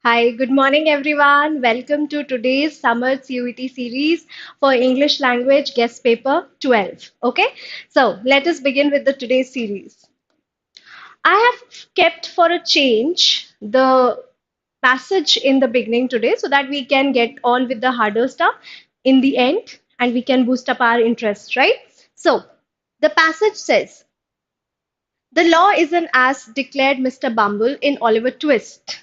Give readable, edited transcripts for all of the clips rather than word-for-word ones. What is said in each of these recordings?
Hi, good morning, everyone. Welcome to today's Samarth CUET series for English Language Guest Paper 12. Okay, so let us begin with the today's series. I have kept for a change the passage in the beginning today so that we can get on with the harder stuff in the end and we can boost up our interest, right? So, the passage says, the law is an ass, declared Mr. Bumble in Oliver Twist.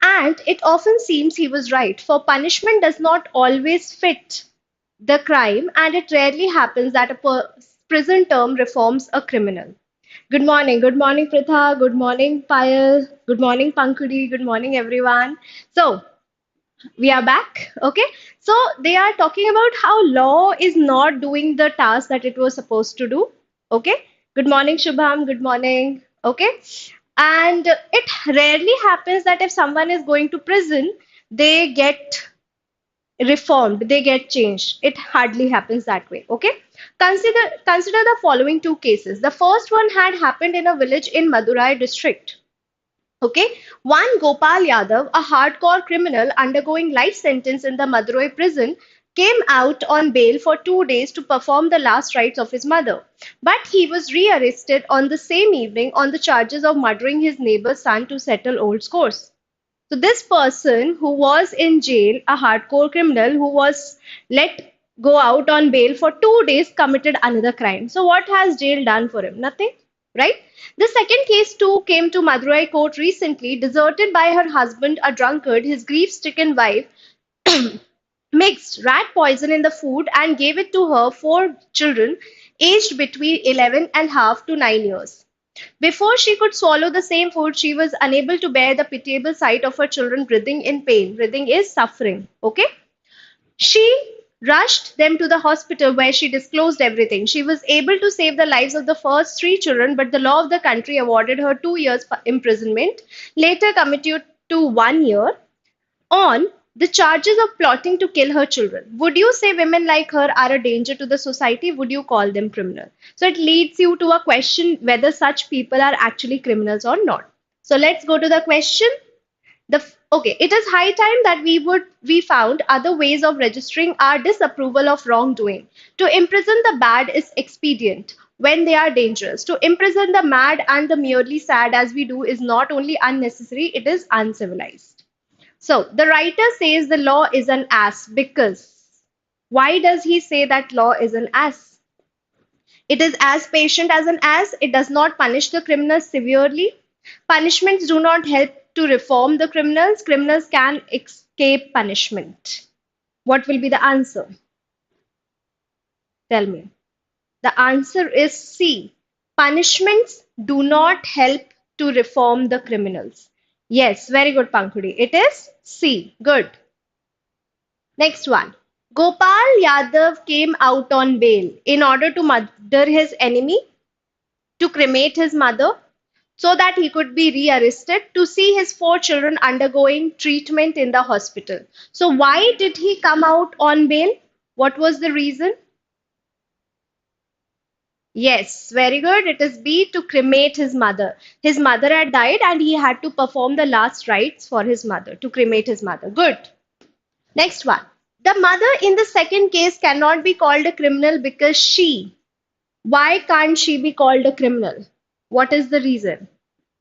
And it often seems he was right, for punishment does not always fit the crime, and it rarely happens that a prison term reforms a criminal. Good morning, Pritha. Good morning, Payal. Good morning, Pankudi. Good morning, everyone. So, we are back. Okay. So, they are talking about how law is not doing the task that it was supposed to do. Okay. Good morning, Shubham. Good morning. Okay. And it rarely happens that if someone is going to prison, they get reformed, they get changed. It hardly happens that way. Okay. Consider the following two cases. The first one had happened in a village in Madurai district. Okay, one Gopal Yadav, a hardcore criminal undergoing life sentence in the Madurai prison, came out on bail for 2 days to perform the last rites of his mother. But he was rearrested on the same evening on the charges of murdering his neighbor's son to settle old scores. So this person who was in jail, a hardcore criminal who was let go out on bail for 2 days, committed another crime. So what has jail done for him? Nothing, right? The second case too came to Madurai court recently, deserted by her husband, a drunkard, his grief-stricken wife mixed rat poison in the food and gave it to her four children aged between 11 and half to 9 years. Before she could swallow the same food, she was unable to bear the pitiable sight of her children writhing in pain. Writhing is suffering. Okay? She rushed them to the hospital where she disclosed everything. She was able to save the lives of the first three children, but the law of the country awarded her 2 years imprisonment, later commuted to 1 year on the charges of plotting to kill her children. Would you say women like her are a danger to the society? Would you call them criminal? So it leads you to a question whether such people are actually criminals or not. So let's go to the question. Okay, it is high time that we found other ways of registering our disapproval of wrongdoing. To imprison the bad is expedient when they are dangerous. To imprison the mad and the merely sad as we do is not only unnecessary, it is uncivilized. So the writer says the law is an ass because why does he say that law is an ass? It is as patient as an ass. It does not punish the criminals severely. Punishments do not help to reform the criminals. Criminals can escape punishment. What will be the answer? Tell me. The answer is C. Punishments do not help to reform the criminals. Yes, very good, Pankudi. It is C. Good. Next one. Gopal Yadav came out on bail in order to murder his enemy, to cremate his mother, so that he could be rearrested, to see his four children undergoing treatment in the hospital. So, why did he come out on bail? What was the reason? Yes, very good. It is B, to cremate his mother. His mother had died and he had to perform the last rites for his mother, to cremate his mother. Good. Next one. The mother in the second case cannot be called a criminal because why can't she be called a criminal? What is the reason?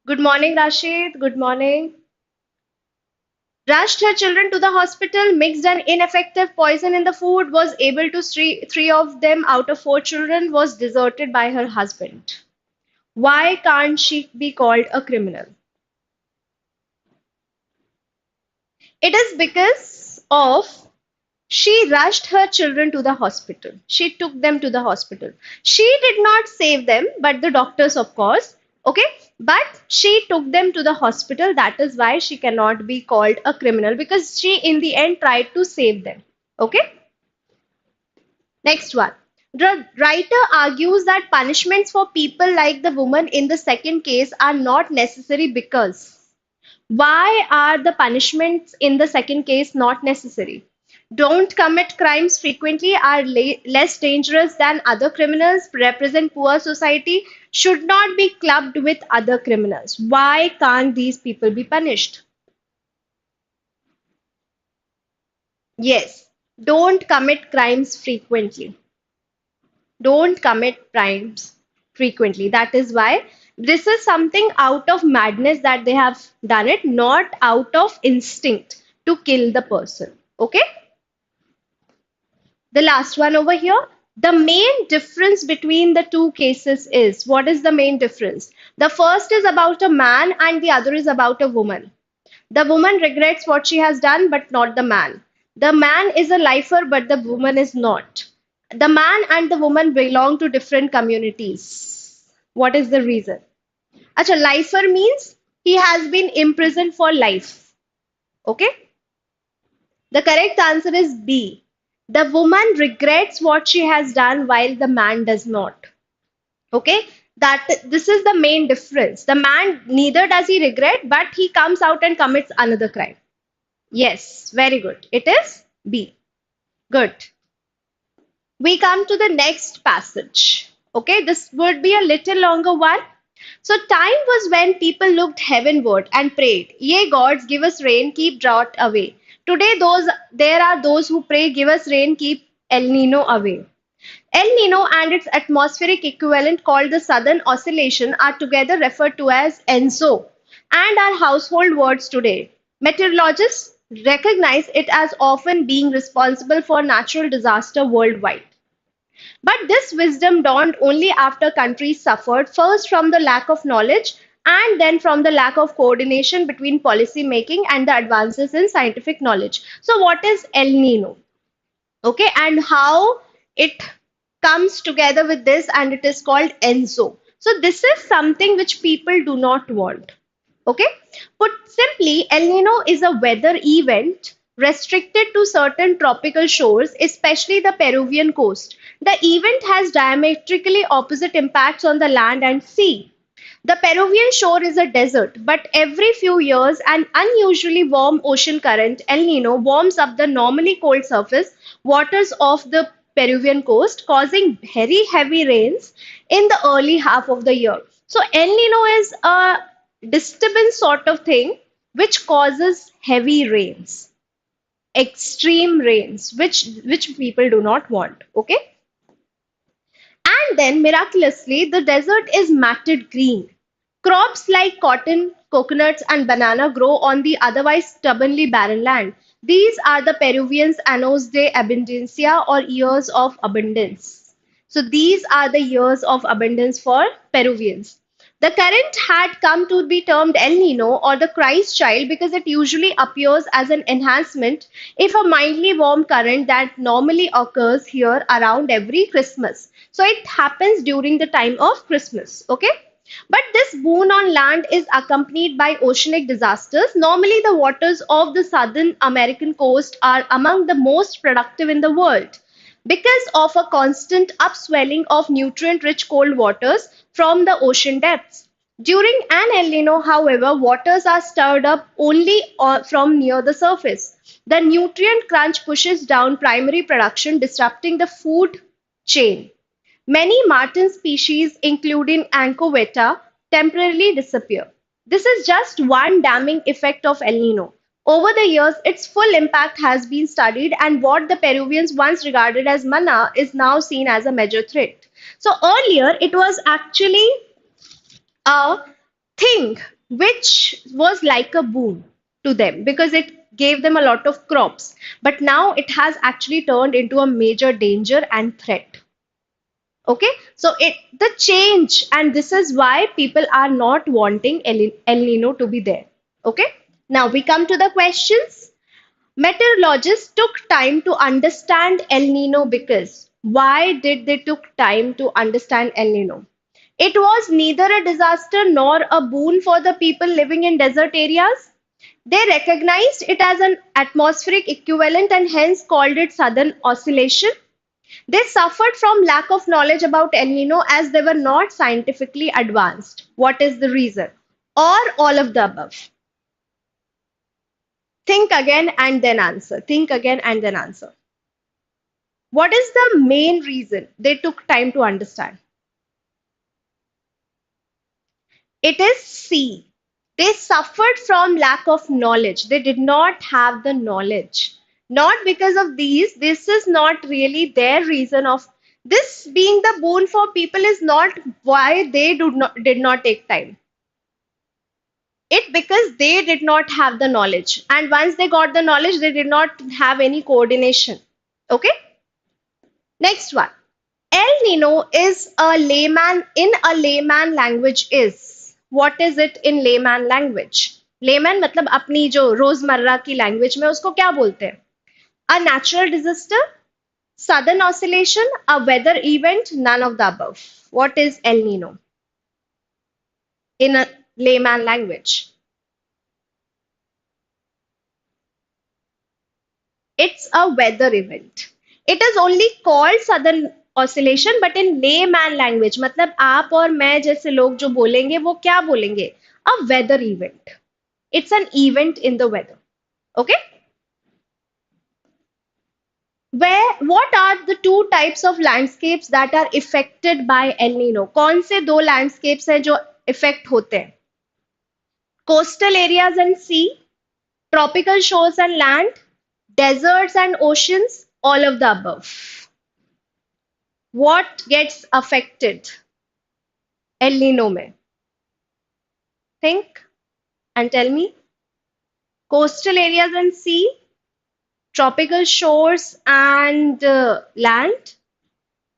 Good morning, Rashid. Good morning. Rushed her children to the hospital, mixed an ineffective poison in the food, was able to three of them out of four children, was deserted by her husband. Why can't she be called a criminal? It is because of she rushed her children to the hospital. She took them to the hospital. She did not save them, but the doctors, of course. Okay, but she took them to the hospital. That is why she cannot be called a criminal because she, in the end, tried to save them. Okay, next one. The writer argues that punishments for people like the woman in the second case are not necessary because why are the punishments in the second case not necessary? Don't commit crimes frequently, are less dangerous than other criminals, represent poor society, should not be clubbed with other criminals. Why can't these people be punished? Yes, don't commit crimes frequently. Don't commit crimes frequently. That is why this is something out of madness that they have done it, not out of instinct to kill the person. Okay? The last one over here. The main difference between the two cases is, what is the main difference? The first is about a man and the other is about a woman. The woman regrets what she has done, but not the man. The man is a lifer, but the woman is not. The man and the woman belong to different communities. What is the reason? Acha, lifer means he has been imprisoned for life. Okay? The correct answer is B. The woman regrets what she has done while the man does not. Okay? That this is the main difference. The man neither does he regret, but he comes out and commits another crime. Yes, very good. It is B. Good. We come to the next passage. Okay, this would be a little longer one. So, time was when people looked heavenward and prayed, "Ye gods, give us rain, keep drought away." Today, there are those who pray, "Give us rain, keep El Nino away." El Nino and its atmospheric equivalent called the Southern Oscillation are together referred to as ENSO and are household words today. Meteorologists recognize it as often being responsible for natural disaster worldwide. But this wisdom dawned only after countries suffered, first from the lack of knowledge and then from the lack of coordination between policy making and the advances in scientific knowledge. So, what is El Nino? Okay, and how it comes together with this, and it is called ENSO. So, this is something which people do not want. Okay, put simply, El Nino is a weather event restricted to certain tropical shores, especially the Peruvian coast. The event has diametrically opposite impacts on the land and sea. The Peruvian shore is a desert, but every few years, an unusually warm ocean current, El Nino, warms up the normally cold surface waters of the Peruvian coast, causing very heavy rains in the early half of the year. So, El Nino is a disturbance sort of thing which causes heavy rains, extreme rains, which people do not want. Okay, and then miraculously, the desert is matted green. Crops like cotton, coconuts, and banana grow on the otherwise stubbornly barren land. These are the Peruvians' Anos de Abundancia, or years of abundance. So these are the years of abundance for Peruvians. The current had come to be termed El Nino, or the Christ child, because it usually appears as an enhancement if a mildly warm current that normally occurs here around every Christmas. So it happens during the time of Christmas. Okay. But this boon on land is accompanied by oceanic disasters. Normally, the waters of the southern American coast are among the most productive in the world because of a constant upswelling of nutrient-rich cold waters from the ocean depths. During an El Nino, however, waters are stirred up only from near the surface. The nutrient crunch pushes down primary production, disrupting the food chain. Many martin species, including Anchoveta, temporarily disappear. This is just one damning effect of El Nino. Over the years, its full impact has been studied, and what the Peruvians once regarded as mana is now seen as a major threat. So, earlier, it was actually a thing which was like a boon to them because it gave them a lot of crops. But now it has actually turned into a major danger and threat. Okay, so the change, and this is why people are not wanting El Nino to be there. Okay, now we come to the questions. Meteorologists took time to understand El Nino because why did they took time to understand El Nino? It was neither a disaster nor a boon for the people living in desert areas. They recognized it as an atmospheric equivalent and hence called it Southern Oscillation. They suffered from lack of knowledge about El Nino as they were not scientifically advanced. What is the reason? Or all of the above? Think again and then answer. Think again and then answer. What is the main reason they took time to understand? It is C. They suffered from lack of knowledge. They did not have the knowledge. Not because of these. This is not really their reason of this being the boon for people is not why they did not take time. It because they did not have the knowledge. And once they got the knowledge, they did not have any coordination. Okay? Next one. El Nino is a layman in a layman language is. What is it in layman language? Layman मतलब अपनी जो रोजमर्रा की language में उसको क्या बोलते हैं? A natural disaster, sudden oscillation, a weather event, none of the above. What is El Nino in a layman language? It's a weather event. It is only called sudden oscillation, but in layman language, मतलब आप और मैं जैसे लोग जो बोलेंगे वो क्या बोलेंगे? A weather event. It's an event in the weather. Okay? What are the two types of landscapes that are affected by El Nino? कौन से दो landscapes हैं जो affect होते हैं? Coastal areas and sea, tropical shores and land, deserts and oceans, all of the above. What gets affected El Nino में? Think and tell me. Coastal areas and sea, tropical shores and land,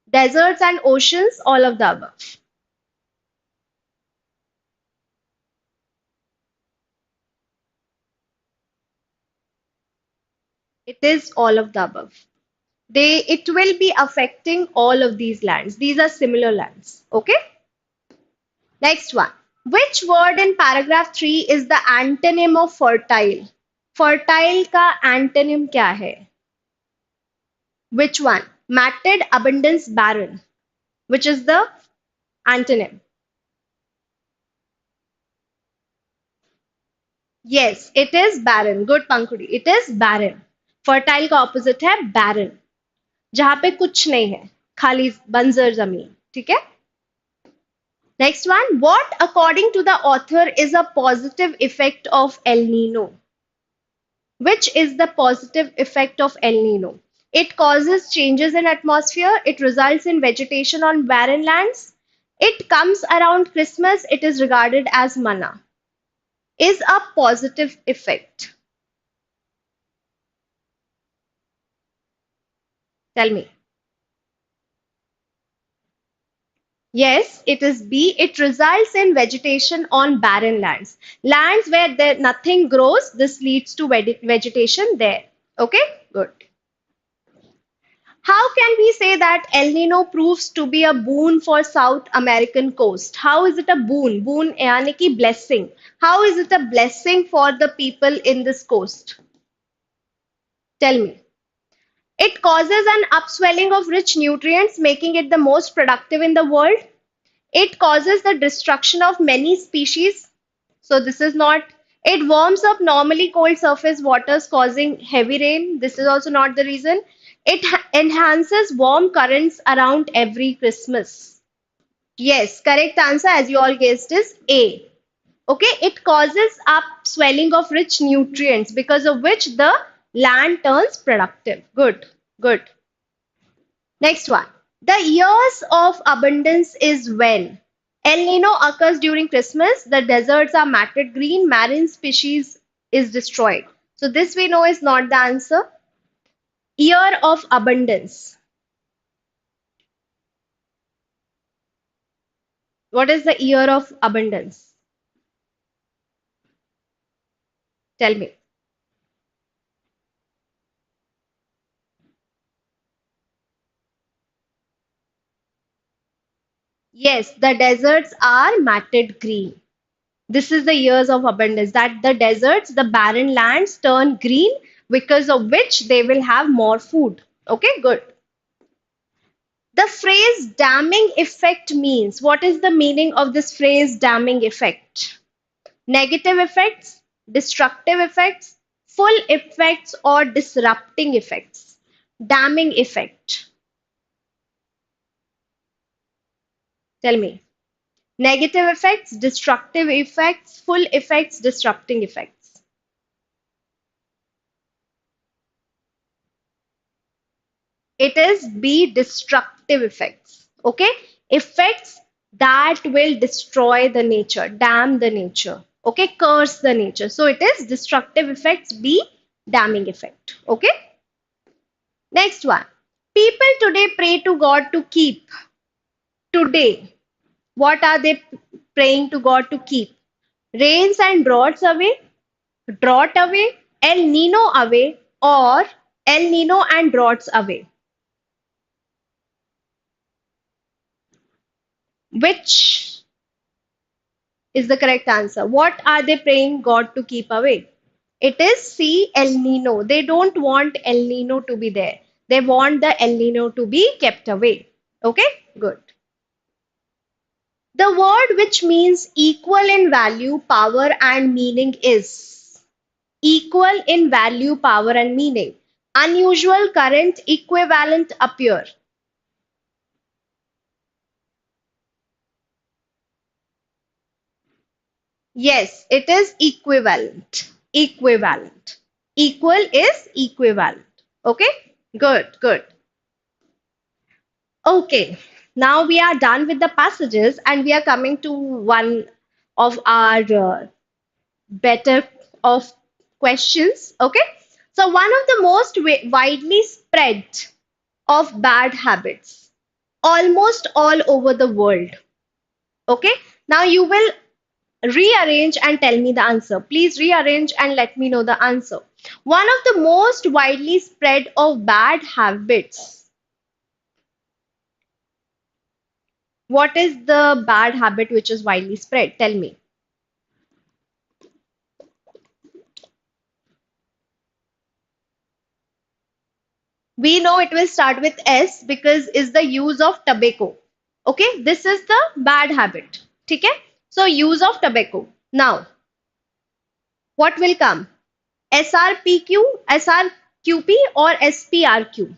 deserts and oceans, all of the above. It is all of the above. It will be affecting all of these lands. These are similar lands. Okay? Next one. Which word in paragraph 3 is the antonym of fertile? Fertile का antonym क्या है? Which one? Matted, abundance, barren. Which is the antonym? Yes, it is barren. Good Pankudi. It is barren. Fertile का opposite है barren. जहां पे कुछ नहीं है, खाली बंजर जमीन. ठीक है? Next one. What, according to the author, is a positive effect of El Nino? Which is the positive effect of El Nino? It causes changes in atmosphere. It results in vegetation on barren lands. It comes around Christmas. It is regarded as manna. Is a positive effect. Tell me. Yes, it is B. It results in vegetation on barren lands. Lands where nothing grows, this leads to vegetation there. Okay, good. How can we say that El Nino proves to be a boon for South American coast? How is it a boon? Boon यानी कि blessing. How is it a blessing for the people in this coast? Tell me. It causes an upswelling of rich nutrients, making it the most productive in the world. It causes the destruction of many species. So this is not. It warms up normally cold surface waters, causing heavy rain. This is also not the reason. It enhances warm currents around every Christmas. Yes, correct answer as you all guessed is A. Okay, it causes up swelling of rich nutrients because of which the land turns productive. Good, good. Next one. The years of abundance is when? El Nino occurs during Christmas. The deserts are matted green. Marine species is destroyed. So this we know is not the answer. Year of abundance. What is the year of abundance? Tell me. Yes, the deserts are matted green. This is the years of abundance, that the deserts, the barren lands turn green because of which they will have more food. Okay, good. The phrase damming effect means, what is the meaning of this phrase damming effect? Negative effects, destructive effects, full effects, or disrupting effects? Damming effect. Tell me. Negative effects, destructive effects, full effects, disrupting effects. It is B, destructive effects. Okay, effects that will destroy the nature, damn the nature. Okay, curse the nature. So it is destructive effects, B, damning effect. Okay, next one. People today pray to God to keep. Today, what are they praying to God to keep? Rains and drought away, El Nino away, or El Nino and droughts away. Which is the correct answer? What are they praying God to keep away? It is C, El Nino. They don't want El Nino to be there. They want the El Nino to be kept away. Okay, good. The word which means equal in value, power, and meaning is equal in value, power, and meaning. Unusual, current, equivalent, appear. Yes, it is equivalent. Equivalent. Equal is equivalent. Okay, good, good. Okay, now we are done with the passages and we are coming to one of our better of questions. Okay, so one of the most widely spread of bad habits almost all over the world. Okay, now you will rearrange and tell me the answer. Please rearrange and let me know the answer. One of the most widely spread of bad habits. What is the bad habit which is widely spread? Tell me. We know it will start with S because is the use of tobacco. Okay, this is the bad habit. Okay, so use of tobacco. Now, what will come? SRPQ, SRQP, or SPRQ?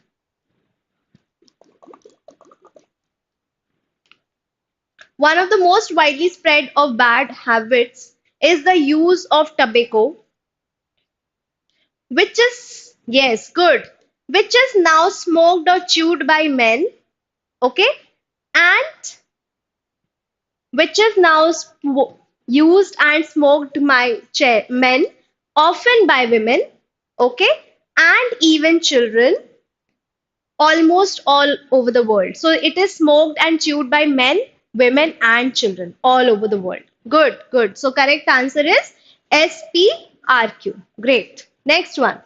One of the most widely spread of bad habits is the use of tobacco, which is, yes, good, which is now smoked or chewed by men, okay, and which is now used and smoked by men, often by women, okay, and even children almost all over the world. So it is smoked and chewed by men, women, and children all over the world. Good, good. So correct answer is SPRQ. Great. Next one.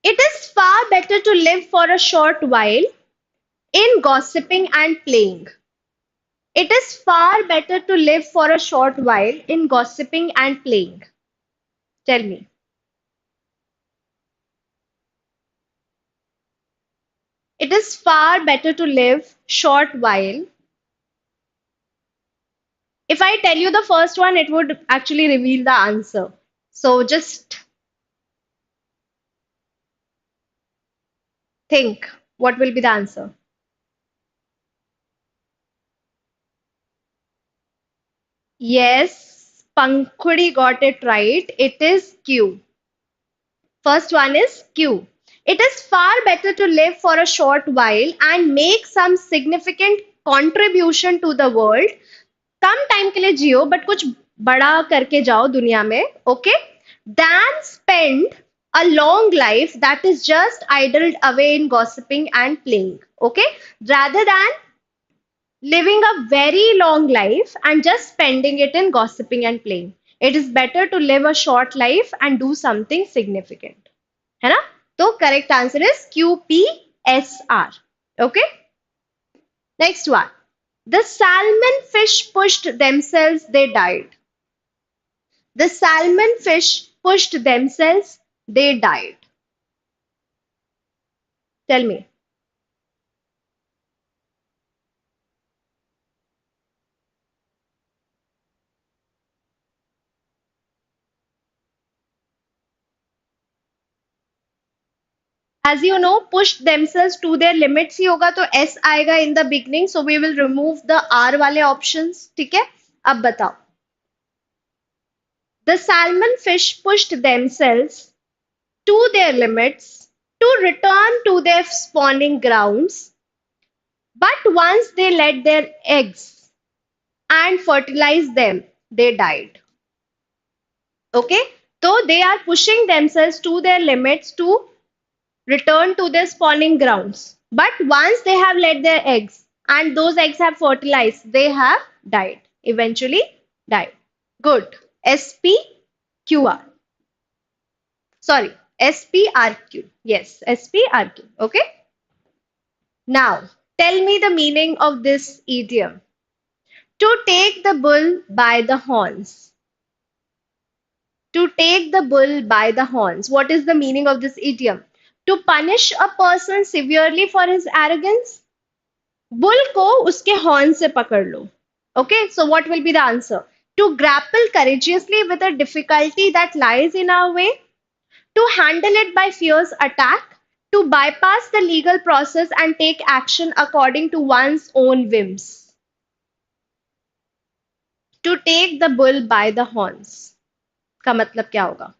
It is far better to live for a short while in gossiping and playing. It is far better to live for a short while in gossiping and playing. Tell me. It is far better to live short while. If I tell you the first one, it would actually reveal the answer. So just think what will be the answer. Yes, Pankhudi got it right. It is Q. First one is Q. It is far better to live for a short while and make some significant contribution to the world. Come time के लिए जियो but कुछ बड़ा करके जाओ दुनिया में okay than spend a long life that is just idled away in gossiping and playing. Okay, rather than living a very long life and just spending it in gossiping and playing, it is better to live a short life and do something significant. है ना? तो correct answer is QPSR. Okay, next one. The salmon fish pushed themselves, they died. The salmon fish pushed themselves, they died. Tell me. As you know, pushed themselves to their limits ही होगा तो S आएगा in the beginning. So we will remove the R वाले options. ठीक है? अब बताओ. The salmon fish pushed themselves to their limits. to return to their spawning grounds, but once they laid their eggs and fertilized them, they died. Okay, so they are pushing themselves to their limits to return to their spawning grounds. But once they have laid their eggs and those eggs have fertilized, they have died, eventually died. Good. SPQR. Sorry, SPRQ. Yes, SPRQ. Okay. Now, tell me the meaning of this idiom. To take the bull by the horns. To take the bull by the horns. What is the meaning of this idiom? To punish a person severely for his arrogance. Bull को उसके horn से पकड़ लो. Okay, so what will be the answer? To grapple courageously with a difficulty that lies in our way, to handle it by fierce attack, to bypass the legal process and take action according to one's own whims. To take the bull by the horns का मतलब क्या होगा?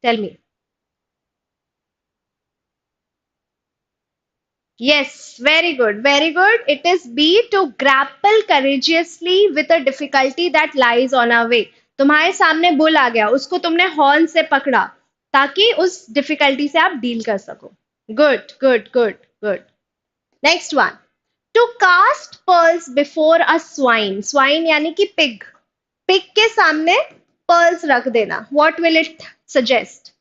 Tell me. Yes, very good, very good. It is B, to grapple courageously with a difficulty that lies on our way. तुम्हारे सामने bull आ गया, उसको तुमने horn से पकड़ा ताकि उस डिफिकल्टी से आप डील कर सको. Good good good good. Next one. To cast pearls before a swine. Swine यानी कि पिग. पिग के सामने पर्ल्स रख देना. What will it suggest?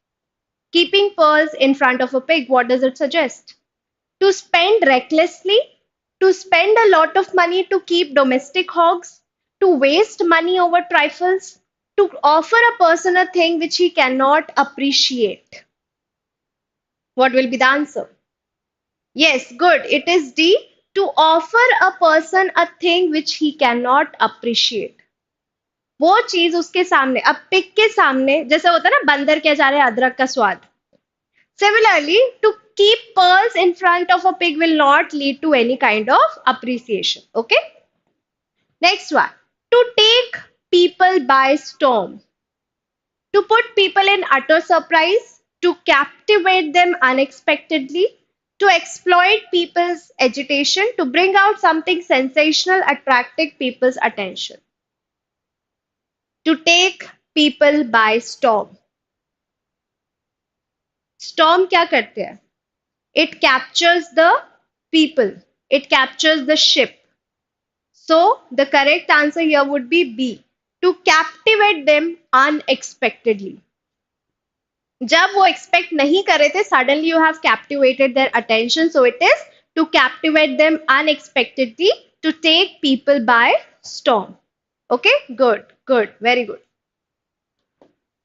Keeping pearls in front of a pig, what does it suggest? To spend recklessly, to spend a lot of money to keep domestic hogs, to waste money over trifles, to offer a person a thing which he cannot appreciate. What will be the answer? Yes, good. It is D. To offer a person a thing which he cannot appreciate. वो चीज उसके सामने, अब pig के सामने, जैसे होता है ना बंदर कह जा रहे हैं अदरक का स्वाद. Similarly, to keep pearls in front of a pig will not lead to any kind of appreciation. Okay. Next one. To take people by storm. To put people in utter surprise. To captivate them unexpectedly. To exploit people's agitation. To bring out something sensational, attracting people's attention. To take people by storm. Storm क्या करते हैं? It captures the people. It captures the ship. So the correct answer here would be B. To captivate them unexpectedly. जब वो expect नहीं कर रहे थे, suddenly you have captivated their attention. So it is to captivate them unexpectedly, to take people by storm. Okay, good, good, very good.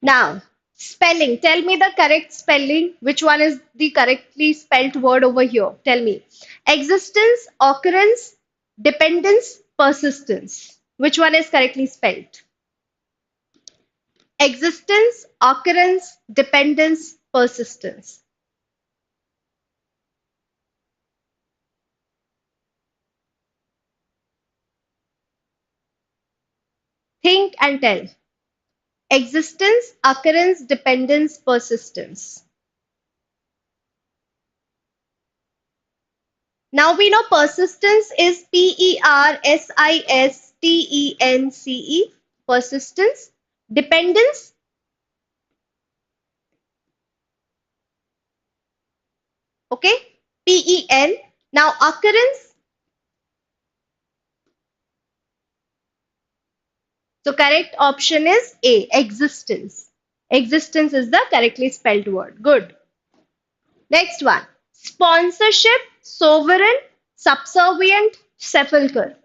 Now, spelling. Tell me the correct spelling. Which one is the correctly spelt word over here? Tell me. Existence, occurrence, dependence, persistence. Which one is correctly spelled? Existence, occurrence, dependence, persistence. Think and tell. Existence, occurrence, dependence, persistence. Now we know persistence is Persistence. Persistence. Dependence. Okay. PEN. Now occurrence. So correct option is A, existence. Existence is the correctly spelled word. Good. Next one. Sponsorship, sovereign, subservient, sepulcher.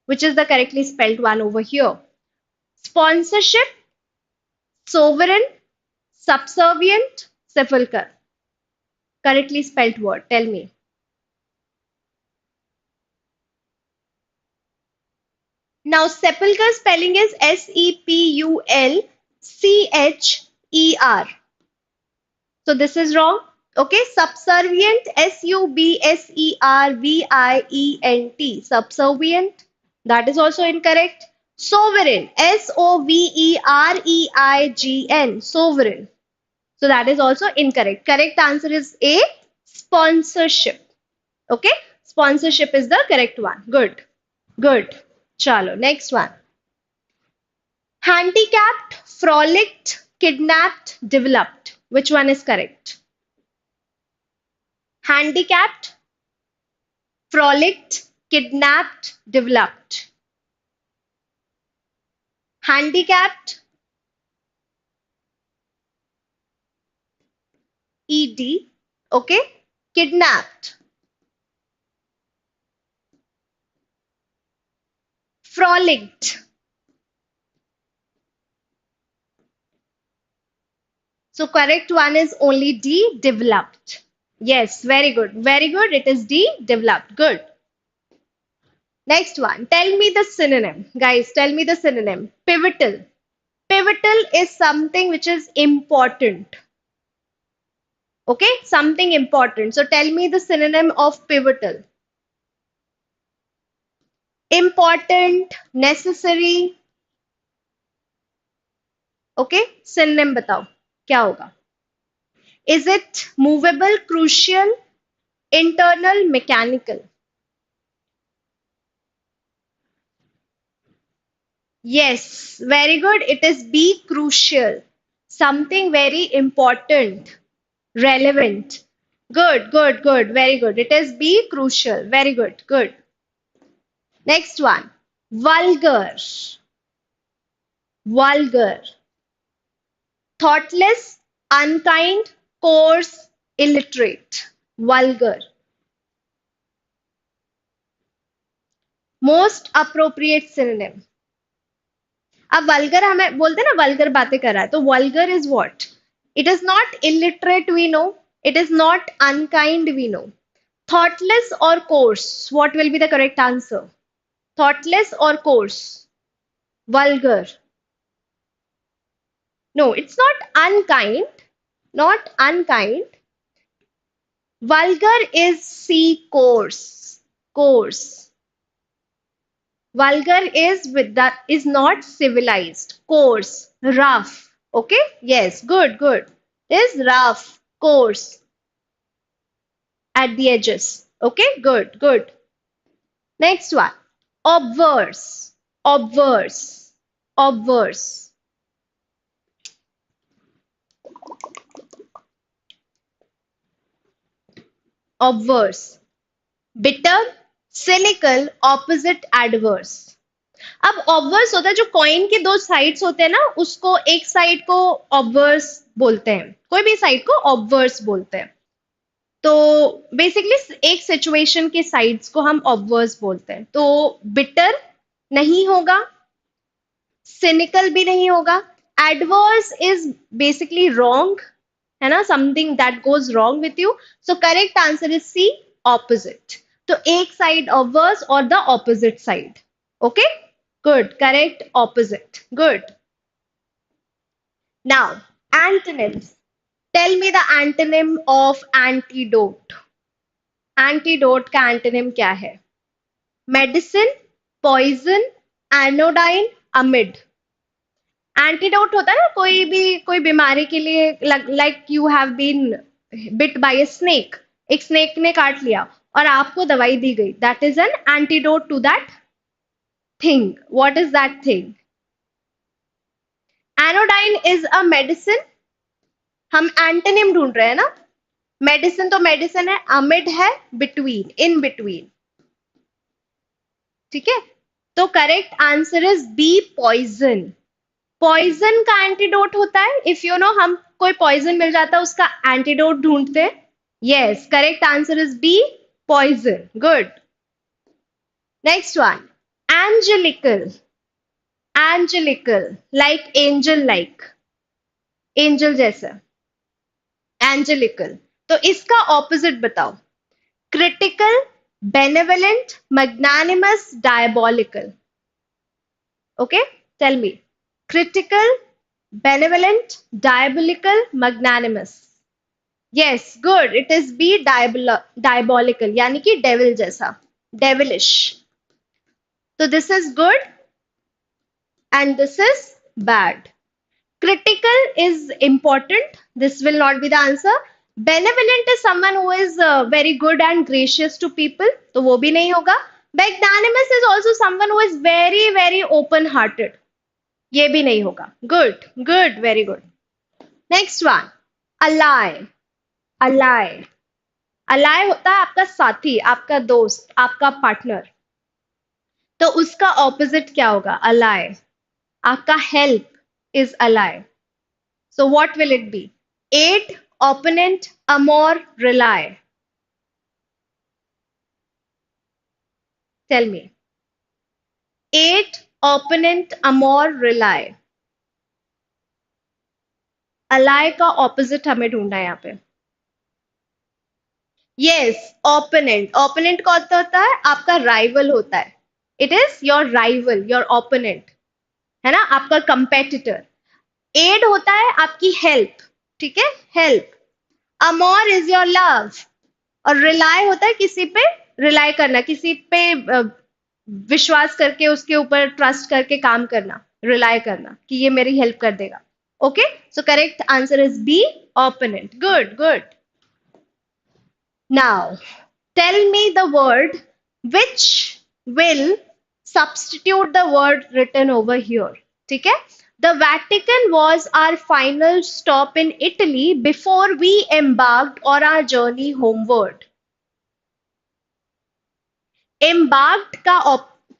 Which is the correctly spelled one over here? Sponsorship, sovereign, subservient, sepulcher. Correctly spelled word. Tell me. Now, sepulcher spelling is Sepulcher. So this is wrong. Okay, subservient, Subservient. Subservient. That is also incorrect. Sovereign. Sovereign. Sovereign. So that is also incorrect. Correct answer is A. Sponsorship. Okay. Sponsorship is the correct one. Good. Good. Chalo. Next one. Handicapped, frolicked, kidnapped, developed. Which one is correct? Handicapped, frolicked, kidnapped, developed. Handicapped, ED, okay? Kidnapped, frolicked. So correct one is only D, developed. Yes, very good. Very good. It is D, developed. Good. Next one. Tell me the synonym. Guys, tell me the synonym. Pivotal. Pivotal is something which is important. Okay, something important. So tell me the synonym of pivotal. Important, necessary. Okay, synonym बताओ क्या होगा? Is it movable, crucial, internal, mechanical? Yes, very good. It is B, crucial. Something very important, relevant. Good, good, good. Very good. It is B, crucial. Very good. Good. Next one. Vulgar. Vulgar. Thoughtless, unkind, coarse, illiterate. Vulgar. Most appropriate synonym. अब vulgar हमें बोलते हैं ना vulgar बातें कर रहा है तो vulgar is what it is not illiterate we know it is not unkind we know thoughtless और coarse what will be the correct answer thoughtless और coarse vulgar no it's not unkind vulgar is C coarse vulgar is with that is not civilized coarse rough okay yes good is rough coarse at the edges okay good next one obverse obverse obverse obverse bitter cynical opposite adverse अब ऑब्वर्स होता है जो coin के दो sides होते हैं ना उसको एक साइड को ऑब्वर्स बोलते हैं कोई भी साइड को ऑब्वर्स बोलते हैं तो बेसिकली एक सिचुएशन के साइड्स को हम ऑब्वर्स बोलते हैं तो बिटर नहीं होगा सिनिकल भी नहीं होगा एडवर्स इज बेसिकली रॉन्ग है ना something that goes wrong with you so correct answer is C opposite तो एक साइड ऑब्वर्स और the opposite side okay Good, correct, opposite. Good. Now, antonyms. Tell me the antonym of antidote. Antidote का antonym क्या है? Medicine, poison, anodyne, amide. Antidote होता है ना कोई बीमारी के लिए like you have been bit by a snake. एक snake ने काट लिया और आपको दवाई दी गई. That is an antidote to that thing. What is that thing? Anodyne is a medicine. हम एंटोनिम ढूंढ रहे हैं ना मेडिसिन तो मेडिसिन है अमिड है बिटवीन इन बिटवीन ठीक है तो correct answer is B poison poison का एंटीडोट होता है इफ यू नो हम कोई पॉइजन मिल जाता है उसका एंटीडोट ढूंढते हैं yes correct answer is B poison good next one angelical like angel जैसा एंजेलिकल तो इसका ऑपोजिट बताओ critical benevolent magnanimous diabolical okay tell me critical benevolent diabolical magnanimous yes good it is B diabolical यानी कि devil जैसा devilish तो this is good and this is bad. Critical is important. This will not be the answer. Benevolent is someone who is very good and gracious to people. तो वो भी नहीं होगा. Magnanimous is also someone who is very very open hearted. ये भी नहीं होगा. Good, good, very good. Next one. Ally. Ally. Ally होता है आपका साथी, आपका दोस्त, आपका पार्टनर. तो उसका ऑपोजिट क्या होगा? Ally. आपका help is ally. So what will it be? Aid, opponent, amor, rely. Tell me. Aid, opponent, amor, rely. Ally का opposite हमें ढूंढना है यहाँ पे. Yes, opponent. Opponent कौन होता है? आपका rival होता है. It is your rival, your opponent. है ना? आपका competitor. Aid होता है आपकी help. ठीक है? Help. Amor is your love. और rely होता है किसी पे rely करना, किसी पे विश्वास करके उसके ऊपर ट्रस्ट करके काम करना, रिलाई करना कि ये मेरी हेल्प कर देगा. Okay, so correct answer is B, opponent. Good good. Now tell me the word which will substitute the word written over here. ठीक है. The Vatican was our final stop in Italy before we embarked on our journey homeward. Embarked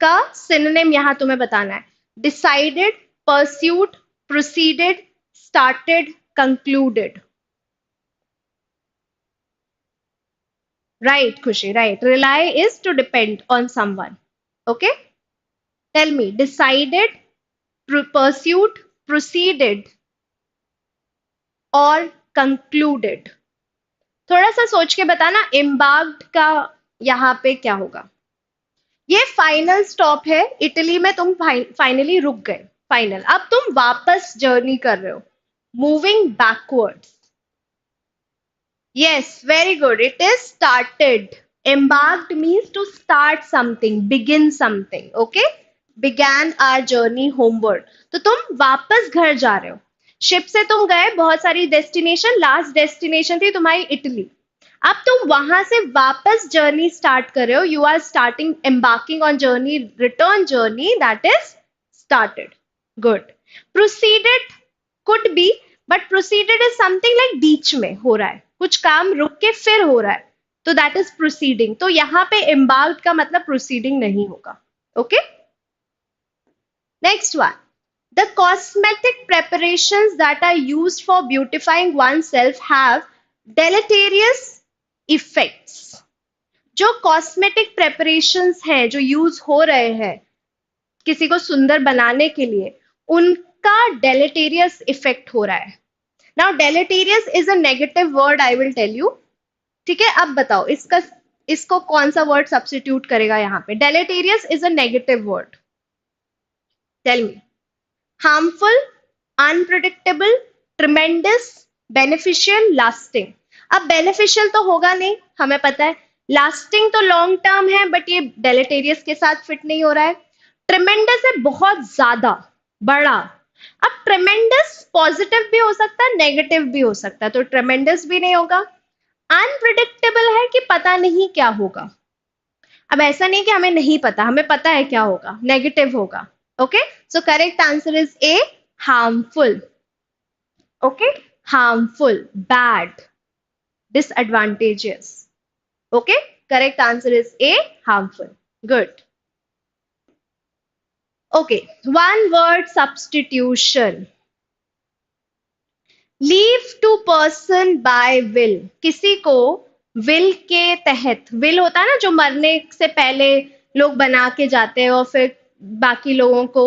का synonym यहाँ तुम्हें बताना है. Decided, pursued, proceeded, started, concluded. Right, Khushi, right. Rely is to depend on someone. Okay? Tell me, decided, pursued, proceeded, or concluded. थोड़ा सा सोच के बताना embarked का यहाँ पे क्या होगा. ये फाइनल स्टॉप है. इटली में तुम फाइनली रुक गए. फाइनल. अब तुम वापस जर्नी कर रहे हो. Moving backwards. Yes, very good. It is started. Embarked means to start something, begin something. Okay. Began our journey homeward. तो तुम वापस घर जा रहे हो. शिप से तुम गए बहुत सारी डेस्टिनेशन. लास्ट डेस्टिनेशन थी तुम्हारी इटली. अब तुम वहां से वापस जर्नी स्टार्ट कर रहे हो. You are starting, embarking on journey, return journey, that is started. Good. Proceeded could be, but proceeded is something like बीच में हो रहा है, कुछ काम रुक के फिर हो रहा है, तो दैट इज प्रोसीडिंग. तो यहाँ पे एम्बार्क्ड का मतलब प्रोसीडिंग नहीं होगा. Okay. Next one. The cosmetic preparations that are used for beautifying oneself have deleterious effects. जो कॉस्मेटिक प्रेपरेशंस हैं जो यूज हो रहे हैं किसी को सुंदर बनाने के लिए, उनका डेलेटेरियस इफेक्ट हो रहा है. Now deleterious is a negative word, I will tell you. ठीक है. अब बताओ इसको कौन सा वर्ड सब्स्टिट्यूट करेगा यहाँ पे. Deleterious is a negative word. Tell me. Harmful, unpredictable, tremendous, beneficial, lasting. अब beneficial तो होगा नहीं, हमें पता है. lasting तो long term है, बट ये deleterious के साथ फिट नहीं हो रहा है. tremendous है बहुत ज्यादा, बड़ा. अब tremendous पॉजिटिव भी हो सकता है, नेगेटिव भी हो सकता है, तो tremendous भी नहीं होगा. unpredictable है कि पता नहीं क्या होगा. अब ऐसा नहीं कि हमें नहीं पता, हमें पता है क्या होगा, नेगेटिव होगा. Okay, so correct answer is A, harmful. Okay, harmful, bad, disadvantageous. Okay, correct answer is A, harmful. Good. Okay, one word substitution. Leave to person by will. किसी को will के तहत, will होता है ना जो मरने से पहले लोग बना के जाते हैं और फिर बाकी लोगों को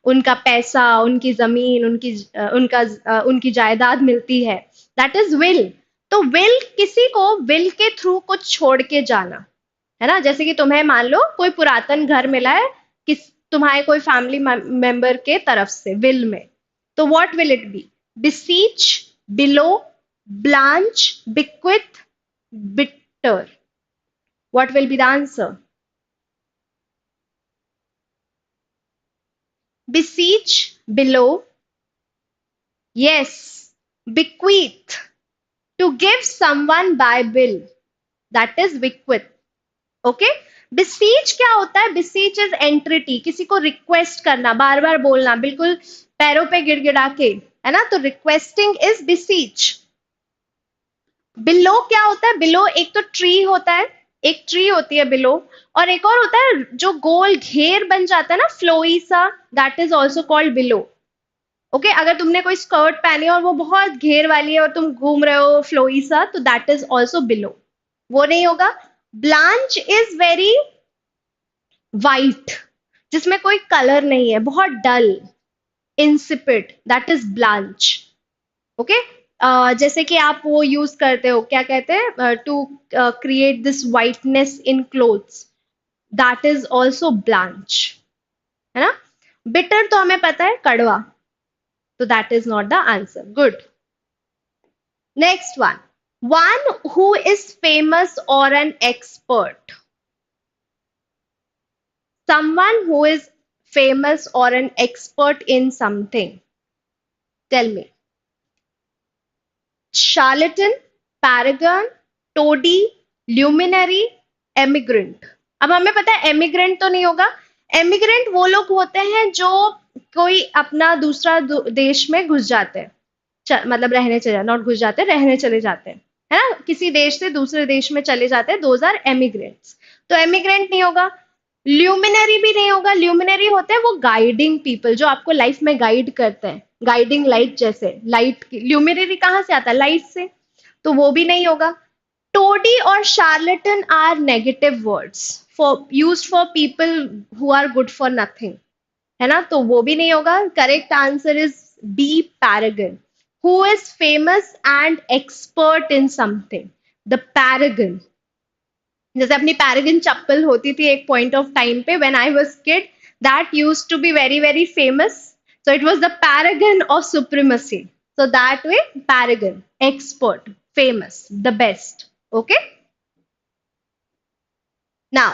उनका पैसा, उनकी जमीन, उनकी जायदाद मिलती है. That is will. तो विल किसी को विल के थ्रू कुछ छोड़ के जाना है ना. जैसे कि तुम्हें मान लो कोई पुरातन घर मिला है किस तुम्हारे कोई फैमिली मेंबर के तरफ से विल में, तो what will it be? beseech, below, blanch, bequeath, bitter. What will be the answer? beseech, below. Yes, bequeath, to give someone by bill, that is bequeath. Okay, beseech क्या होता है? बिसीच is एंट्रिटी, किसी को रिक्वेस्ट करना, बार बार बोलना, बिल्कुल पैरों पे गिड़गिड़ा के, है ना? तो रिक्वेस्टिंग इज बिसीच. बिलो क्या होता है? बिलो एक तो ट्री होता है, एक ट्री होती है बिलो, और एक और होता है जो गोल घेर बन जाता है ना, फ्लोई सा, that is also called below. Okay, अगर तुमने कोई स्कर्ट पहनी है और वो बहुत घेर वाली है और तुम घूम रहे हो फ्लोई सा, तो दैट इज ऑल्सो बिलो. वो नहीं होगा. ब्लांच इज वेरी वाइट, जिसमें कोई कलर नहीं है, बहुत dull, insipid, that is blanch. Okay, जैसे कि आप वो यूज करते हो, क्या कहते हैं, to create this whiteness in clothes, that is also blanch, है ना? बिटर तो हमें पता है, कड़वा, तो that is not the answer. Good. Next one who is famous और an expert. Someone who is famous or an expert in something. Tell me. Charlatan, paragon, toady, luminary, emigrant. अब हमें पता है एमिग्रेंट तो नहीं होगा. एमिग्रेंट वो लोग होते हैं जो कोई अपना दूसरा देश में घुस जाते हैं, मतलब रहने चले, नॉट घुस जाते, रहने चले जाते हैं, है ना? किसी देश से दूसरे देश में चले जाते हैं, दोज आर एमिग्रेंट्स. तो एमिग्रेंट नहीं होगा. ल्यूमिनरी भी नहीं होगा. ल्यूमिनरी होते हैं वो गाइडिंग पीपल, जो आपको लाइफ में गाइड करते हैं, गाइडिंग लाइट, जैसे लाइट की ल्यूमिनरी कहाँ से आता है? लाइट से, तो वो भी नहीं होगा. टोडी और charlatan are negative words for used for people who are good for nothing, है ना? तो वो भी नहीं होगा. Correct answer is B, paragon. Who is famous and expert in something? The paragon. जैसे अपनी पैरागन चप्पल होती थी एक पॉइंट ऑफ टाइम पे, when I was kid, that used to be very very famous, so it was the paragon of supremacy. So that way, paragon, expert, famous, the best. Okay? Now,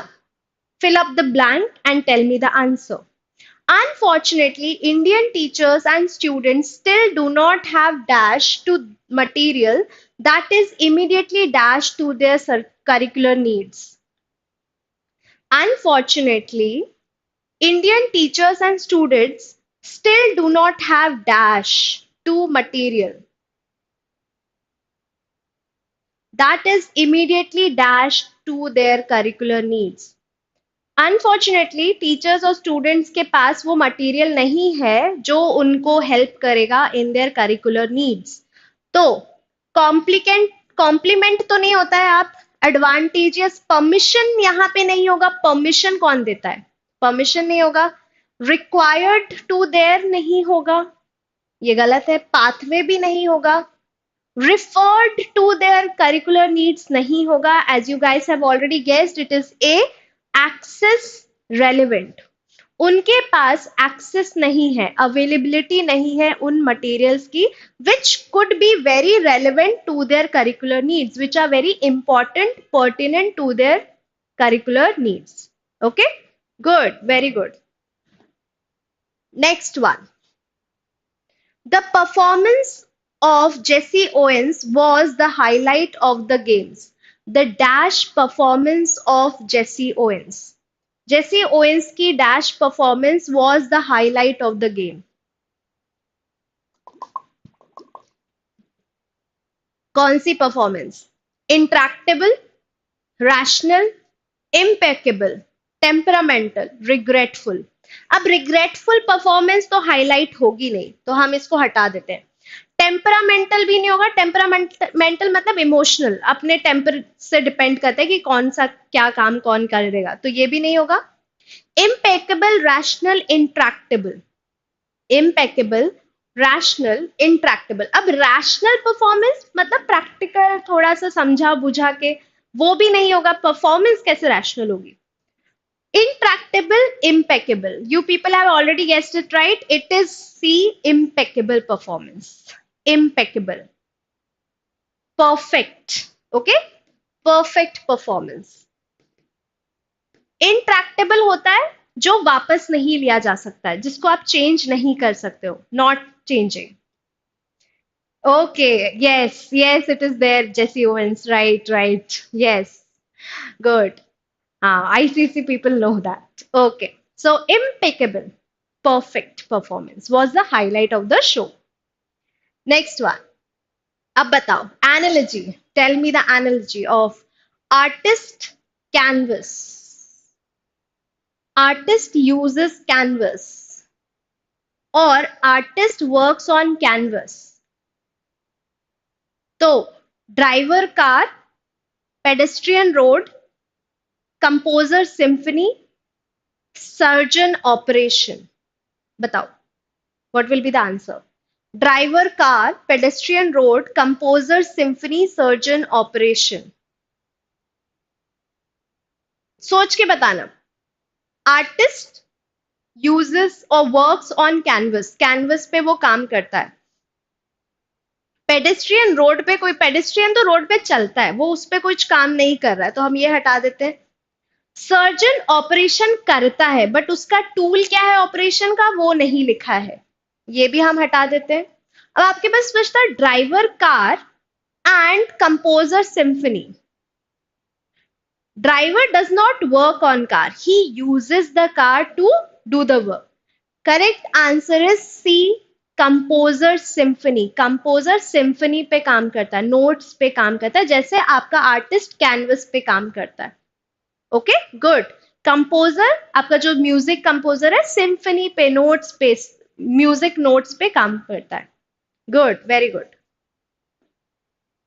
fill up the blank and tell me the answer. Unfortunately, Indian teachers and students still do not have dash to material that is immediately dash to their curricular needs. Unfortunately, Indian teachers and students still do not have dash to material that is immediately dash to their curricular needs. Unfortunately teachers और students के पास वो material नहीं है जो उनको help करेगा in their curricular needs. तो complement तो नहीं होता है. आप एडवांटेजियस, परमिशन यहाँ पे नहीं होगा. परमिशन कौन देता है? परमिशन नहीं होगा. रिक्वायर्ड टू देयर नहीं होगा, ये गलत है. पाथवे भी नहीं होगा. referred to their curricular needs नहीं होगा. as you guys have already guessed, it is a access relevant. उनके पास एक्सेस नहीं है, अवेलेबिलिटी नहीं है उन मटेरियल्स की, which could be very relevant to their curricular needs, which are very important, pertinent to their curricular needs. Okay, good, very good. Next one. The performance of Jesse Owens was the highlight of the games. The dash performance of Jesse Owens. Jesse Owens की dash performance was the highlight of the game. कौन सी performance? Intractable, rational, impeccable, temperamental, regretful. अब regretful performance तो highlight होगी नहीं, तो हम इसको हटा देते हैं. टेम्परामेंटल भी नहीं होगा. टेम्परामेंटल मतलब इमोशनल, अपने टेम्पर से डिपेंड करता है कि कौन सा क्या काम कौन करेगा, तो ये भी नहीं होगा. Impeccable, rational, intractable. Impeccable, rational, intractable. अब रैशनल परफॉर्मेंस मतलब प्रैक्टिकल, थोड़ा सा समझा बुझा के, वो भी नहीं होगा. परफॉर्मेंस कैसे रैशनल होगी? Intractable, impeccable. You people have already guessed it right. It is C, impeccable performance. Impeccable. Perfect. Okay? Perfect performance. Intractable होता है जो वापस नहीं लिया जा सकता है, जिसको आप चेंज नहीं कर सकते हो, not changing. Okay, yes, yes, it is there, Jesse Owens. Right, right. Yes, good. ICC people know that. Okay, so impeccable, perfect performance was the highlight of the show. Next one. Ab batao. Analogy. Tell me the analogy of artist canvas. Artist uses canvas or artist works on canvas. So, driver car, pedestrian road, composer symphony, surgeon operation. बताओ, what will be the answer? Driver car, pedestrian road, composer symphony, surgeon operation. सोच के बताना. Artist uses or works on canvas. Canvas पे वो काम करता है. Pedestrian road पे कोई पेडेस्ट्रियन तो रोड पे चलता है, वो उस पे कुछ काम नहीं कर रहा है, तो हम ये हटा देते हैं. सर्जन ऑपरेशन करता है बट उसका टूल क्या है ऑपरेशन का वो नहीं लिखा है, ये भी हम हटा देते हैं. अब आपके पास बचता driver car and composer symphony. Driver does not work on car, he uses the car to do the work. Correct answer is C, composer symphony. Composer symphony पे काम करता है, नोट्स पे काम करता है, जैसे आपका आर्टिस्ट कैनवस पे काम करता है. Okay, good. कंपोजर आपका जो म्यूजिक कंपोजर है, सिम्फनी पे, नोट्स पे, म्यूजिक नोट्स पे काम करता है. Good, very good.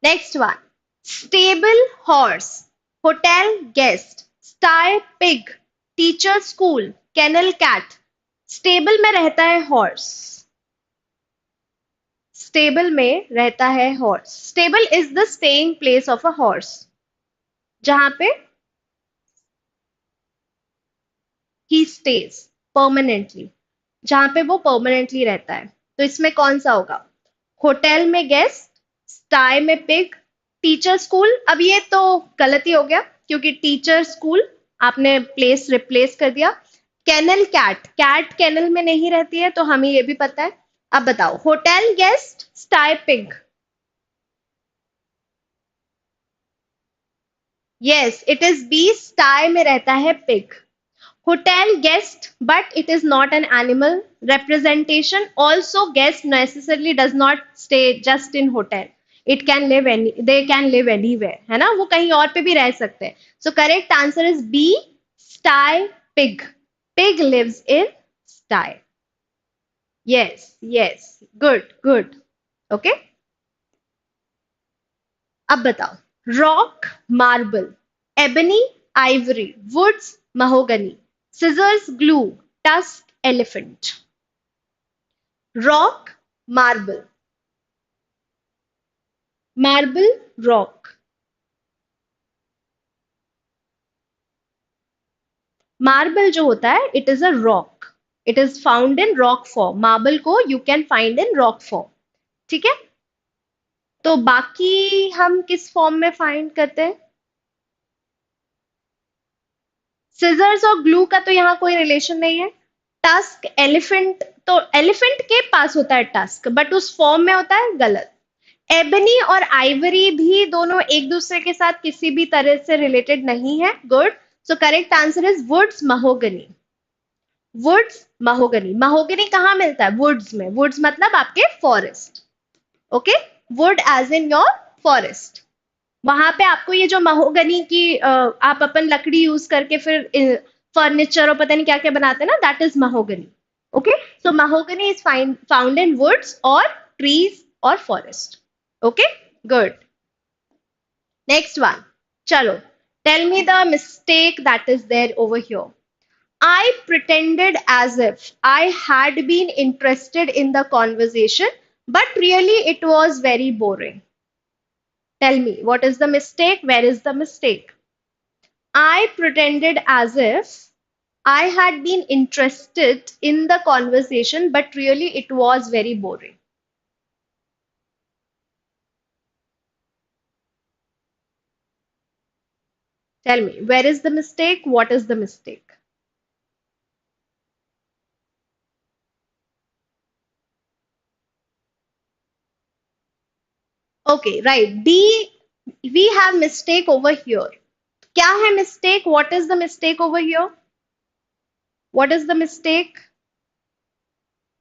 Next one. Stable horse, hotel guest, star pig, teacher school, kennel cat. Stable में रहता है हॉर्स. स्टेबल में रहता है horse. Stable is the staying place of a horse, जहां पे ही स्टेज परमानेंटली, जहां पे वो परमानेंटली रहता है. तो इसमें कौन सा होगा? होटल में गेस्ट, स्टाई में पिग, टीचर स्कूल. अब ये तो गलत ही हो गया क्योंकि टीचर स्कूल आपने प्लेस रिप्लेस कर दिया. कैनल कैट, कैट कैनल में नहीं रहती है, तो हमें ये भी पता है. अब बताओ, hotel guest, sty pig. Yes, it is B, sty में रहता है pig. Hotel guest, but it is not an animal representation. Also, guest necessarily does not stay just in hotel. It can live they can live anywhere, है ना? वो कहीं और पे भी रह सकते हैं. So correct answer is B, sty pig. Pig lives in sty. Yes, yes. Good, good. Okay. अब बताओ. Rock, marble, ebony, ivory, woods, mahogany, scissors, glue, tusk, elephant. Rock, marble, marble, rock. Marble जो होता है, it is a rock. It is found in rock form. Marble को you can find in rock form. ठीक है? तो बाकी हम किस फॉर्म में फाइंड करते हैं? सिजर्स और ग्लू का तो यहाँ कोई रिलेशन नहीं है. टस्क, एलिफेंट, तो एलिफेंट के पास होता है टस्क, बट उस फॉर्म में होता है, गलत. एबनी और आइवरी भी दोनों एक दूसरे के साथ किसी भी तरह से रिलेटेड नहीं है. Good. So correct answer is woods, mahogany. Woods, mahogany. Mahogany कहाँ मिलता है? वुड्स में. वुड्स मतलब आपके forest. Okay, wood as in your forest. वहां पे आपको ये जो महोगनी की आप अपन लकड़ी यूज करके फिर फर्नीचर और पता नहीं क्या क्या बनाते हैं ना, that is mahogany. Okay, so mahogany is found in woods और ट्रीज और forest. Okay, good. Next one. चलो, tell me the mistake that is there over here. I pretended as if I had been interested in the conversation, but really it was very boring. Tell me, what is the mistake? Where is the mistake? I pretended as if I had been interested in the conversation, but really it was very boring. Tell me, where is the mistake? What is the mistake? Okay, right. D, we have mistake over here. क्या है mistake? What is the mistake over here? What is the mistake?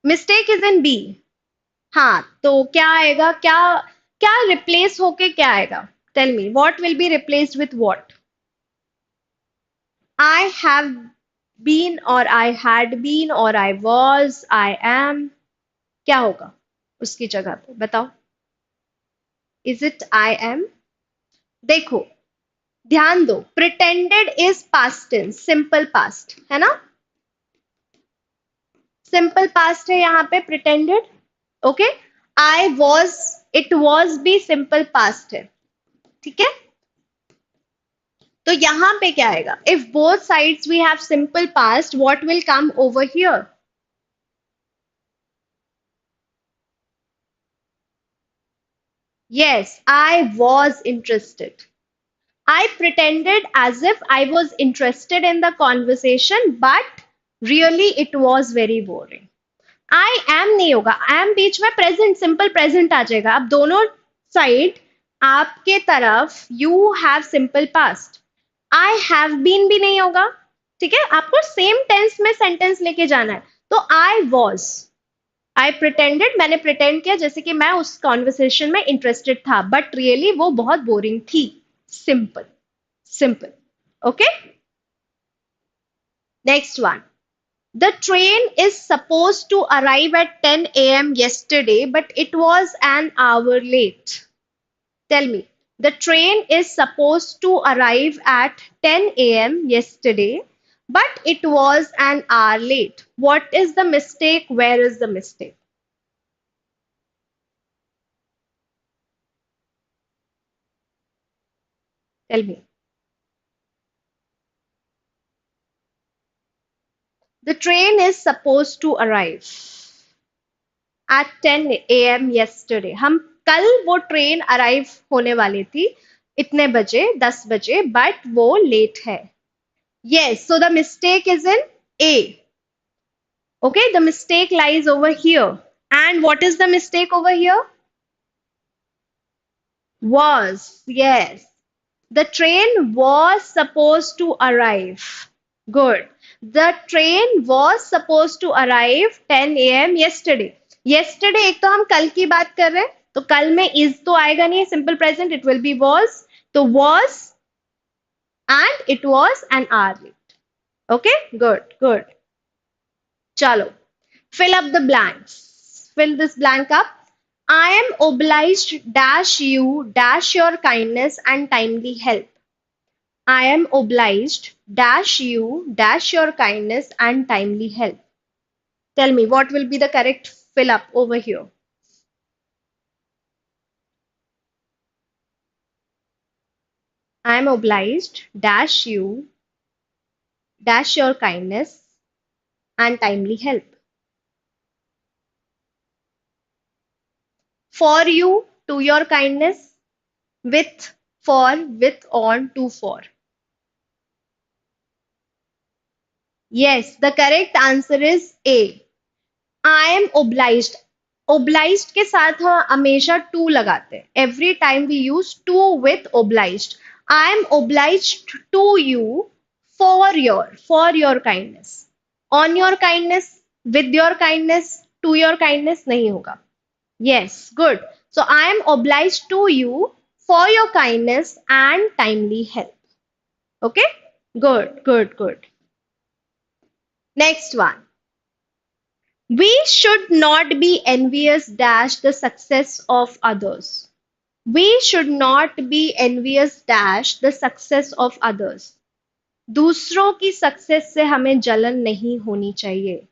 Mistake is in B. हाँ, तो क्या आएगा? क्या क्या replace होके क्या आएगा? Tell me, what will be replaced with what? I have been or I had been or I was, I am. क्या होगा उसकी जगह पे? बताओ. Is it I am? देखो, ध्यान दो. Pretended is past tense, simple past, है ना? Simple past है यहाँ पे pretended. Okay? I was, it was भी simple past है. ठीक है? तो यहां पे क्या आएगा? If both sides we have simple past, what will come over here? Yes, I was interested. I pretended as if I was interested in the conversation, but really it was very boring. I am नहीं होगा. I am बीच में present, simple present आ जाएगा. अब दोनों side आपके तरफ you have simple past. I have been भी नहीं होगा. ठीक है, आपको सेम टेंस में सेंटेंस लेके जाना है. तो I was, I pretended, मैंने pretend किया जैसे कि मैं उस कॉन्वर्सेशन में इंटरेस्टेड था, बट रियली वो बहुत बोरिंग थी. Simple, simple. Okay? Next one. The train is supposed to arrive at 10 a.m. yesterday, but it was an hour late. Tell me. The train is supposed to arrive at 10 a.m. yesterday, but it was an hour late. What is the mistake? Where is the mistake? Tell me. The train is supposed to arrive at 10 a.m. yesterday. हम कल वो train arrive होने वाली थी इतने बजे 10 बजे but वो लेट है. Yes, so the mistake is in A. Okay, the mistake lies over here. And what is the mistake over here? Was. Yes. The train was supposed to arrive. Good. The train was supposed to arrive 10 a.m. yesterday. Yesterday एक तो हम कल की बात कर रहे हैं तो कल में is तो आएगा नहीं simple present it will be was. तो was and it was an hour late. Okay, good, good. Chalo. Fill up the blanks. Fill this blank up. I am obliged dash you dash your kindness and timely help. I am obliged dash you dash your kindness and timely help. Tell me what will be the correct fill up over here. I am obliged dash you dash your kindness and timely help. For you, to your kindness, with, for, with, on, to, for. Yes, the correct answer is A. I am obliged. Obliged के साथ हम हमेशा to लगाते हैं. Every time we use to with obliged. I am obliged to you for your kindness. On your kindness, with your kindness, to your kindness नहीं होगा. Yes, good. So I am obliged to you for your kindness and timely help. Okay? Good, good, good. Next one. We should not be envious dash the success of others. We should not be envious dash the success of others. दूसरों की success से हमें जलन नहीं होनी चाहिए.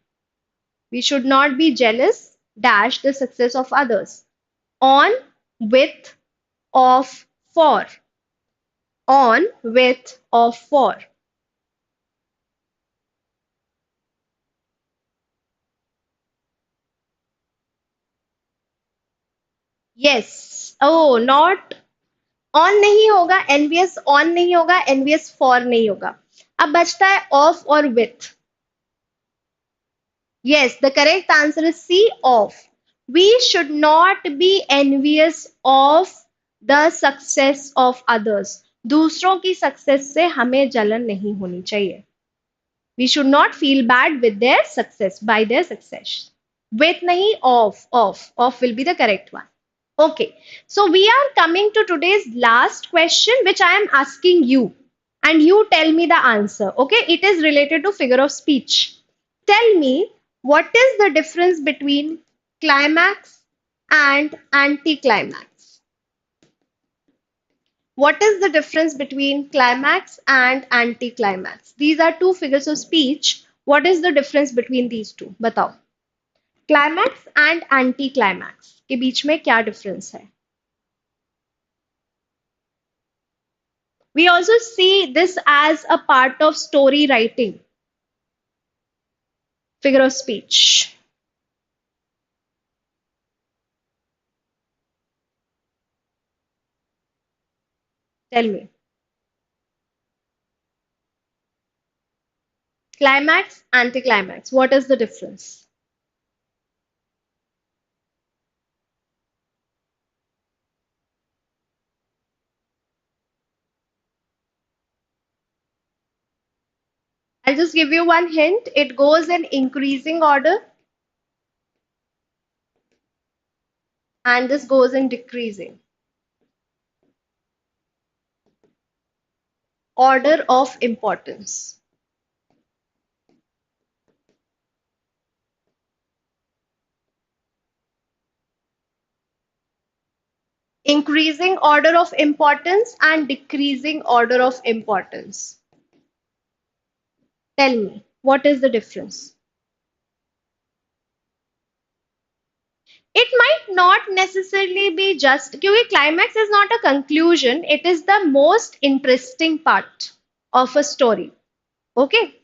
We should not be jealous dash the success of others. On, with, of, for. On, with, of, for. Yes. Oh, not on नहीं होगा, envious on नहीं होगा, envious for नहीं होगा. अब बचता है of और with. Yes, the correct answer is C, of. We should not be envious of the success of others, दूसरों की सक्सेस से हमें जलन नहीं होनी चाहिए. We should not feel bad with their success, by their success. With nahi, of will be the correct one. Okay, so we are coming to today's last question, which I am asking you, and you tell me the answer. Okay, it is related to figure of speech. Tell me, what is the difference between climax and anticlimax? What is the difference between climax and anticlimax? These are two figures of speech. What is the difference between these two? बताओ. Climax and anticlimax के बीच में क्या difference है? We also see this as a part of story writing, figure of speech. Tell me. Climax, anticlimax. What is the difference? I'll just give you one hint. It goes in increasing order and this goes in decreasing order of importance. Increasing order of importance and decreasing order of importance. Tell me, what is the difference? It might not necessarily be just क्योंकि climax is not a conclusion, it is the most interesting part of a story. Okay?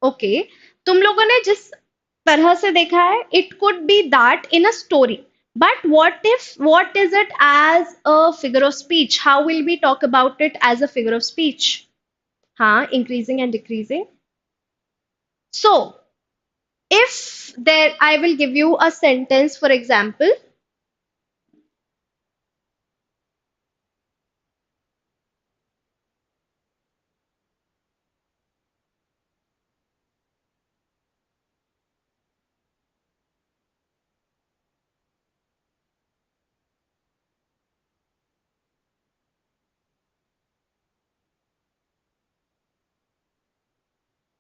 Okay. तुम लोगों ने जिस तरह से देखा है, it could be that in a story. But what is it as a figure of speech? How will we talk about it as a figure of speech? हाँ, increasing and decreasing. So, if there, I will give you a sentence, for example.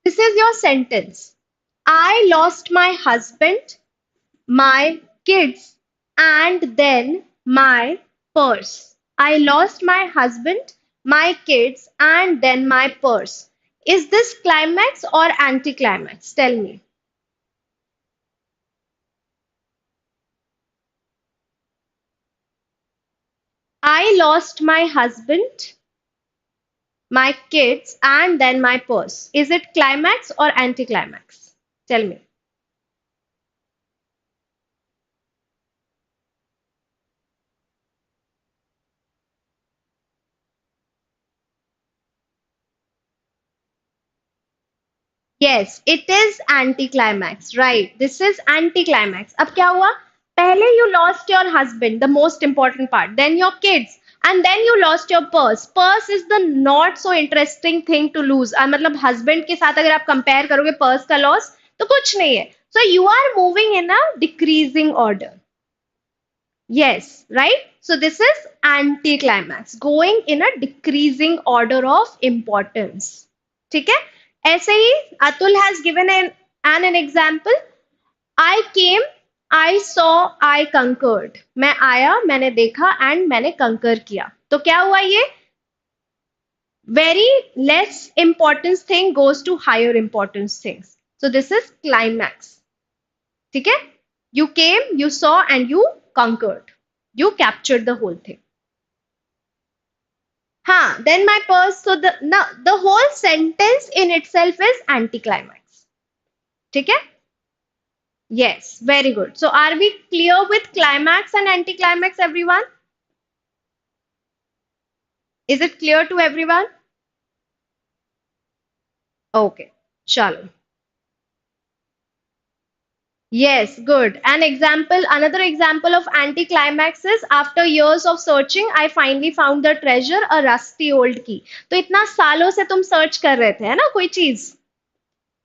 This is your sentence. I lost my husband, my kids, and then my purse. I lost my husband, my kids, and then my purse. Is this climax or anticlimax? Tell me. I lost my husband, my kids, and then my purse. Is it climax or anticlimax? Tell me. Yes, it is anticlimax, right? This is anticlimax. अब क्या हुआ? पहले you lost your husband, the most important part, then your kids, and then you lost your purse. Purse is the not so interesting thing to lose. मतलब husband के साथ अगर आप compare करोगे purse का loss, तो कुछ नहीं है. So you are moving in a decreasing order. Yes, right? So this is anticlimax, going in a decreasing order of importance. ठीक है? ऐसे ही Atul has given an example. I came, I saw, I conquered. मैं आया, मैंने देखा and मैंने conquer किया. तो क्या हुआ ये? Very less importance thing goes to higher importance things. So this is climax. ठीक है? You came, you saw and you conquered. You captured the whole thing. हाँ, then my purse. So the whole sentence in itself is anticlimax. ठीक है? Yes, very good. So are we clear with climax and anticlimax, everyone? Is it clear to everyone? Okay, chalo. Yes, good. Another example of anticlimax is after years of searching, I finally found the treasure, a rusty old key. तो इतना सालों से तुम search कर रहे थे, है ना, कोई चीज?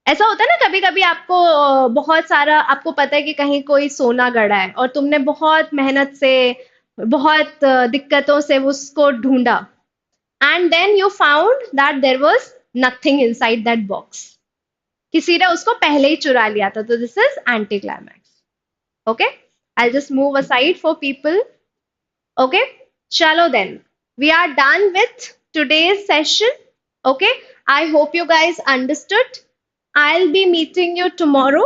ऐसा होता है ना, कभी कभी आपको बहुत सारा आपको पता है कि कहीं कोई सोना गड़ा है और तुमने बहुत मेहनत से बहुत दिक्कतों से उसको ढूंढा and then you found that there was nothing inside that box. किसी ने उसको पहले ही चुरा लिया था, तो this is anticlimax. Okay, I just move aside for people. Okay, चलो then we are done with today's session. Okay, I hope you guys understood. I'll be meeting you tomorrow.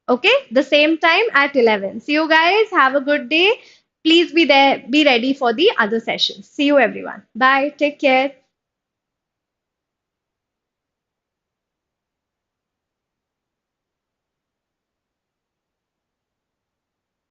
Okay, the same time at 11. See you guys. Have a good day. Please be there, be ready for the other sessions. See you everyone. Bye. Take care.